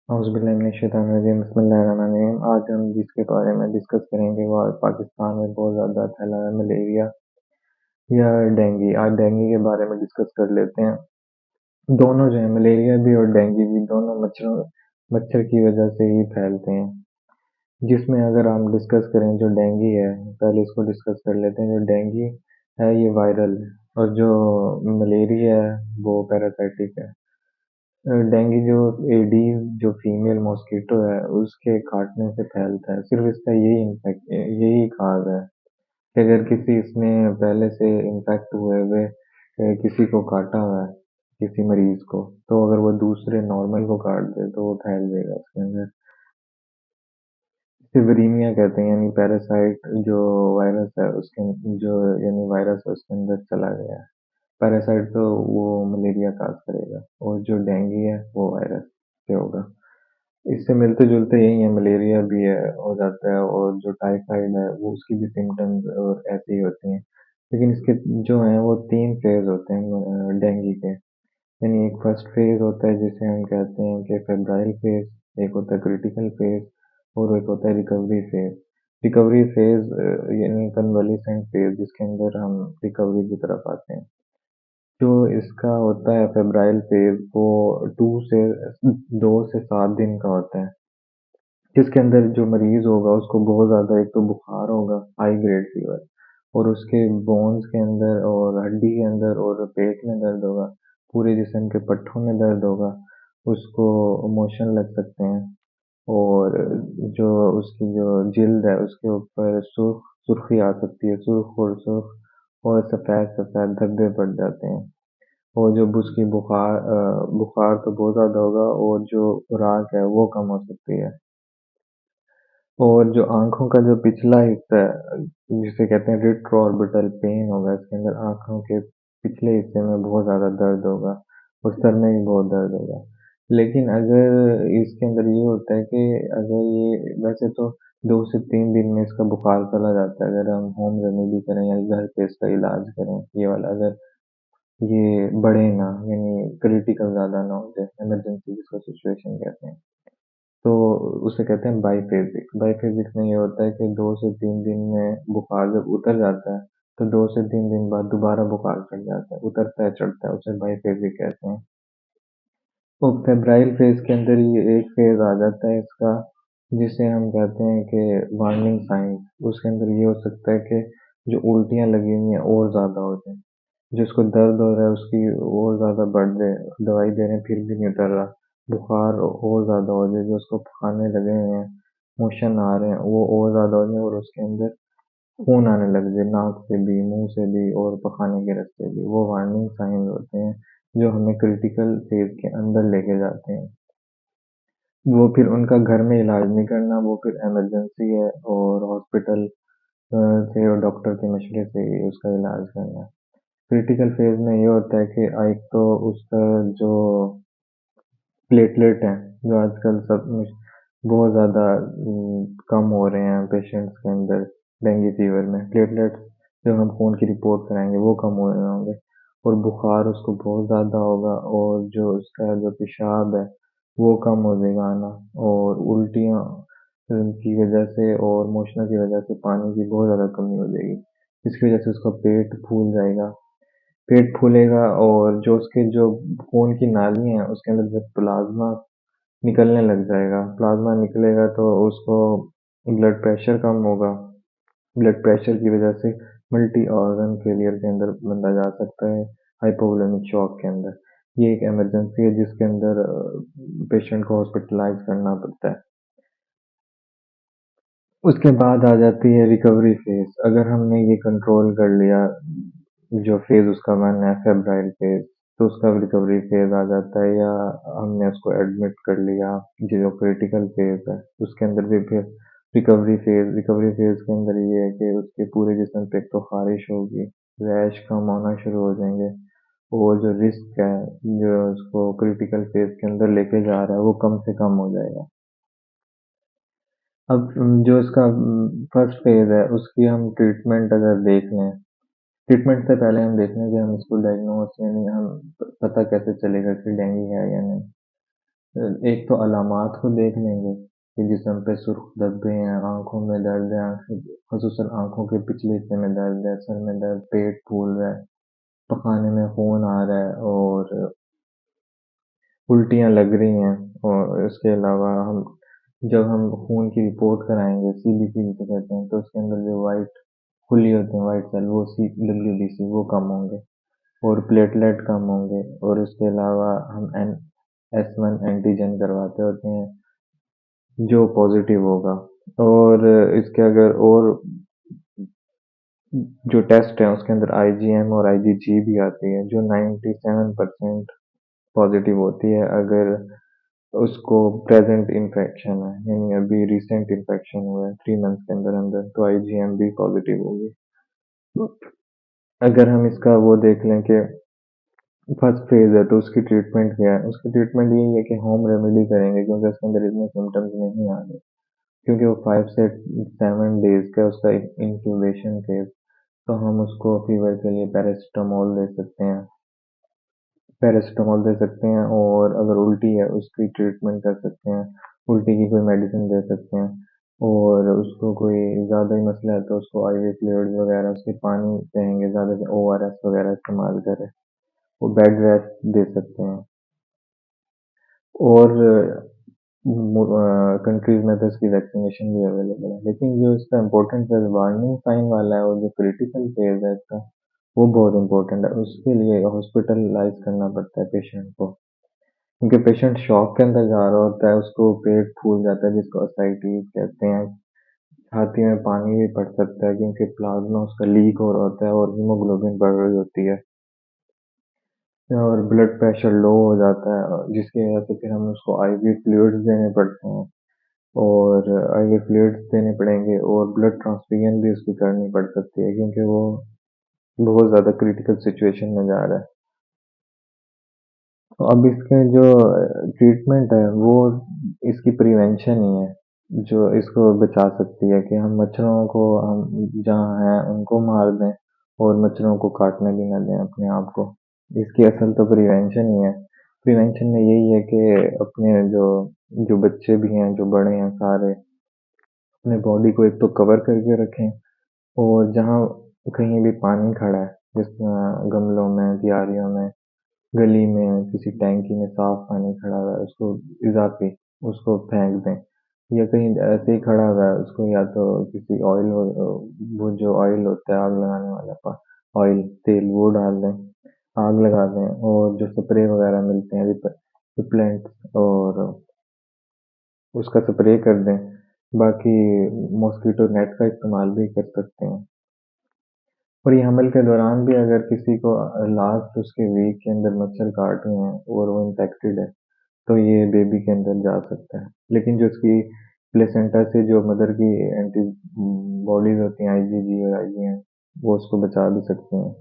औज़ुबिल्लाहि बिस्मिल्लाहिर्रहमानिर्रहीम। आज हम जिसके बारे में डिस्कस करेंगे वो पाकिस्तान में बहुत ज़्यादा फैला है मलेरिया या डेंगू। आज डेंगू के बारे में डिस्कस कर लेते हैं। दोनों जो है मलेरिया भी और डेंगू भी दोनों मच्छर की वजह से ही फैलते हैं। जिसमें अगर हम डिस्कस करें जो डेंगू है, पहले इसको डिस्कस कर लेते हैं। जो डेंगू है ये वायरल है और जो मलेरिया है वो पैरासाइटिक है। डेंगू जो एडीज जो फीमेल मॉस्किटो है उसके काटने से फैलता है। सिर्फ इसका यही काज है कि अगर किसी इसने पहले से इन्फेक्ट हुए हुए किसी को काटा हुआ है, किसी मरीज को, तो अगर वो दूसरे नॉर्मल को काट दे तो वो फैल जाएगा उसके अंदर। इसे वरीमिया कहते हैं, यानी पैरासाइट जो वायरस है उसके जो यानी वायरस है उसके अंदर चला गया है। पैरासाइट तो वो मलेरिया काज करेगा और जो डेंगू है वो वायरस से होगा। इससे मिलते-जुलते यही है, मलेरिया भी है हो जाता है और जो टाइफाइड है वो उसकी भी सिम्पटम्स और ऐसे ही होती हैं। लेकिन इसके जो हैं वो 3 फेज़ होते हैं डेंगू के। यानी एक फर्स्ट फेज़ होता है जिसे हम कहते हैं कि फेब्राइल फेज़, एक होता है क्रिटिकल फेज़ और एक होता है रिकवरी फेज़। रिकवरी फेज़ यानी कन्वालेसेंट फेज़ जिसके अंदर हम रिकवरी की तरफ आते हैं। जो इसका होता है फेब्राइल फेज़ वो 2 से 7 दिन का होता है। जिसके अंदर जो मरीज होगा उसको बहुत ज़्यादा एक तो बुखार होगा, हाई ग्रेड फीवर, और उसके बोन्स के अंदर और हड्डी के अंदर और पेट में दर्द होगा, पूरे जिस्म के पट्टों में दर्द होगा, उसको मोशन लग सकते हैं और जो उसकी जो जिल्द है उसके ऊपर सुर्खी आ सकती है, सुर्ख और सफ़ेद-सफ़ेद धब्बे पड़ जाते हैं। और जो उसकी बुखार तो बहुत ज़्यादा होगा और जो खुराक है वो कम हो सकती है। और जो आँखों का जो पिछला हिस्सा है जिसे कहते हैं रेट्रोऑर्बिटल पेन होगा, इसके अंदर आँखों के पिछले हिस्से में बहुत ज़्यादा दर्द होगा और सर में भी बहुत दर्द होगा। लेकिन अगर इसके अंदर ये होता है कि अगर ये वैसे तो 2 से 3 दिन में इसका बुखार चला जाता है अगर हम होम रेमेडी करें या घर पे इसका इलाज करें, ये वाला अगर ये बढ़े ना, यानी क्रिटिकल ज़्यादा ना हो जाए, इमरजेंसी जिसको सिचुएशन कहते हैं। तो उसे कहते हैं बाइफेज़िक। बाइफेज़िक में ये होता है कि 2 से 3 दिन में बुखार जब उतर जाता है, तो 2 से 3 दिन बाद दोबारा बुखार चढ़ जाता है, उतरता है, चढ़ता है, उसे बाइफेज़िक कहते हैं। तो फेब्राइल फ़ेज़ के अंदर ये एक फ़ेज़ आ जाता है इसका, जिसे हम कहते हैं कि वार्निंग साइन्स। उसके अंदर ये हो सकता है कि जो उल्टियाँ लगी हुई हैं और ज़्यादा हो जाएँ, जिसको दर्द हो रहा है उसकी और ज़्यादा बढ़ जाए, दवाई दे रहे हैं फिर भी नहीं उतर रहा, बुखार और ज़्यादा हो जाए, जो उसको पखाने लगे हुए हैं, मोशन आ रहे हैं, वो और ज़्यादा हो जाए और उसके अंदर खून आने लग जाए, नाक से भी, मुँह से भी और पखाने के रास्ते भी। वो वार्निंग साइन्स होते हैं, जो हमें क्रिटिकल फ़ेज़ के अंदर लेके जाते हैं। वो फिर उनका घर में इलाज नहीं करना, वो फिर इमरजेंसी है और हॉस्पिटल से और डॉक्टर के मशवरे से ही उसका इलाज करना है। क्रिटिकल फेज़ में ये होता है कि एक तो उसका जो प्लेटलेट हैं, जो आजकल सब में बहुत ज़्यादा कम हो रहे हैं पेशेंट्स के अंदर डेंगू फीवर में। प्लेटलेट्स जब हम खून की रिपोर्ट कराएँगे वो कम हो रहे होंगे और बुखार उसको बहुत ज़्यादा होगा और जो उसका जो पेशाब है वो कम हो जाएगा आना, और उल्टियाँ की वजह से और मोशनों की वजह से पानी की बहुत ज़्यादा कमी हो जाएगी, जिसकी वजह से उसका पेट फूल जाएगा। पेट फूलेगा और जो उसके जो खून की नाली हैं उसके अंदर से प्लाज़्मा निकलने लग जाएगा। प्लाज़्मा निकलेगा तो उसको ब्लड प्रेशर कम होगा। ब्लड प्रेशर की वजह से मल्टी ऑर्गन फेलियर के अंदर बंदा जा सकता है, हाइपोवोलेमिक शॉक के अंदर। ये एक इमरजेंसी है जिसके अंदर पेशेंट को हॉस्पिटलाइज़ करना पड़ता है। उसके बाद आ जाती है रिकवरी फ़ेज़। अगर हमने ये कंट्रोल कर लिया, जो फ़ेज़ उसका 1 है फेब्राइल फ़ेज़, तो उसका रिकवरी फ़ेज़ आ जाता है, या हमने उसको एडमिट कर लिया, जो क्रिटिकल फ़ेज़ है, उसके अंदर भी फिर रिकवरी फ़ेज़ के अंदर ये है कि उसके पूरे जिस्म पे एक तो ख़ारिश होगी, रैश कम होना शुरू हो जाएँगे और जो रिस्क है, जो उसको क्रिटिकल फ़ेज़ के अंदर लेके जा रहा है, वो कम से कम हो जाएगा। अब जो इसका फर्स्ट फ़ेज़ है उसकी हम ट्रीटमेंट अगर देख लें, ट्रीटमेंट से पहले हम देख लें कि हम इसको डायग्नोज़ यानी हम पता कैसे चलेगा कि डेंगू है या नहीं। एक तो अलामात को देख लेंगे कि जिस्म पे सुर्ख धब्बे हैं, आंखों में दर्द है, खसूसन आंखों के पिछले हिस्से में दर्द है, सर में दर्द, पेट फूल रहा है, पखाने में खून आ रहा है और उल्टियाँ लग रही हैं। और इसके अलावा जब हम खून की रिपोर्ट कराएंगे सीबीसी जिसे कहते हैं, तो उसके अंदर जो वाइट खुली होती हैं वाइट सेल, वो सी डब्ल्यूबीसी वो कम होंगे और प्लेटलेट कम होंगे। और इसके अलावा हम S1 एंटीजन करवाते होते हैं जो पॉजिटिव होगा। और इसके अगर और जो टेस्ट है उसके अंदर आईजीएम और आईजीजी भी आती है जो 97% पॉजिटिव होती है अगर उसको प्रेजेंट इन्फेक्शन है, यानी अभी रिसेंट इन्फेक्शन हुआ है 3 मंथ्स के अंदर अंदर, तो आईजीएम भी पॉजिटिव होगी। अगर हम इसका वो देख लें कि फर्स्ट फेज है तो उसकी ट्रीटमेंट क्या है, उसकी ट्रीटमेंट यही है कि होम रेमेडी करेंगे क्योंकि उसके अंदर इतने सिम्टम्स नहीं आ रहे, क्योंकि वो 5 से 7 डेज का उसका इंक्यूबेशन फेज। तो हम उसको फीवर के लिए पैरासिटामोल दे सकते हैं और अगर उल्टी है उसकी ट्रीटमेंट कर सकते हैं, उल्टी की कोई मेडिसिन दे सकते हैं। और उसको कोई ज़्यादा ही मसला है तो उसको आईवी फ्लूइड्स वगैरह उसके पानी कहेंगे ज़्यादा से ओआरएस वगैरह इस्तेमाल करें, वो बेड रेस्ट दे सकते हैं। और कंट्रीज में तो इसकी वैक्सीनेशन भी अवेलेबल है, लेकिन जो इसका इम्पोर्टेंट फेज वार्निंग साइन वाला है और जो क्रिटिकल फेज है इसका वो बहुत इंपॉर्टेंट है, उसके लिए हॉस्पिटलाइज करना पड़ता है पेशेंट को, क्योंकि पेशेंट शॉक के अंदर जा रहा होता है, उसको पेट फूल जाता है जिसको असाइटिस कहते हैं, छाती में पानी भी पड़ सकता है क्योंकि प्लाज्मा उसका लीक हो रहा होता है और हीमोग्लोबिन बढ़ रही होती है और ब्लड प्रेशर लो हो जाता है, जिसकी वजह से फिर हमें उसको आईवी फ्लूइड्स देने पड़ते हैं और आईवी फ्लूइड्स देने पड़ेंगे और ब्लड ट्रांसफ्यूजन भी उसकी करनी पड़ सकती है क्योंकि वो बहुत ज़्यादा क्रिटिकल सिचुएशन में जा रहा है। तो अब इसके जो ट्रीटमेंट है वो इसकी प्रिवेंशन ही है जो इसको बचा सकती है कि हम मच्छरों को हम जहाँ हैं उनको मार दें और मच्छरों को काटने भी ना दें अपने आप को। इसकी असल तो प्रिवेंशन ही है। प्रिवेंशन में यही है कि अपने जो जो बच्चे भी हैं जो बड़े हैं सारे अपने बॉडी को एक तो कवर करके रखें और जहाँ कहीं भी पानी खड़ा है जिसमें गमलों में क्यारियों में गली में किसी टैंकी में साफ पानी खड़ा हुआ है उसको इजाफी उसको फेंक दें, या कहीं ऐसे ही खड़ा हुआ है उसको या तो किसी ऑयल वो जो ऑयल होता है आग लगाने वाला ऑयल तेल वो डाल दें, आग लगा दें और जो स्प्रे वगैरह मिलते हैं रिपेलेंट और उसका स्प्रे कर दें। बाकी मॉस्किटो नेट का इस्तेमाल भी कर सकते हैं। और ये हमल के दौरान भी अगर किसी को लास्ट उसके वीक के अंदर मच्छर काट रहे हैं और वो इन्फेक्टेड है तो ये बेबी के अंदर जा सकता है, लेकिन जो उसकी प्लेसेंटा से जो मदर की एंटी बॉडीज होती हैं आईजीजी और आईजीएम वो उसको बचा भी सकते हैं।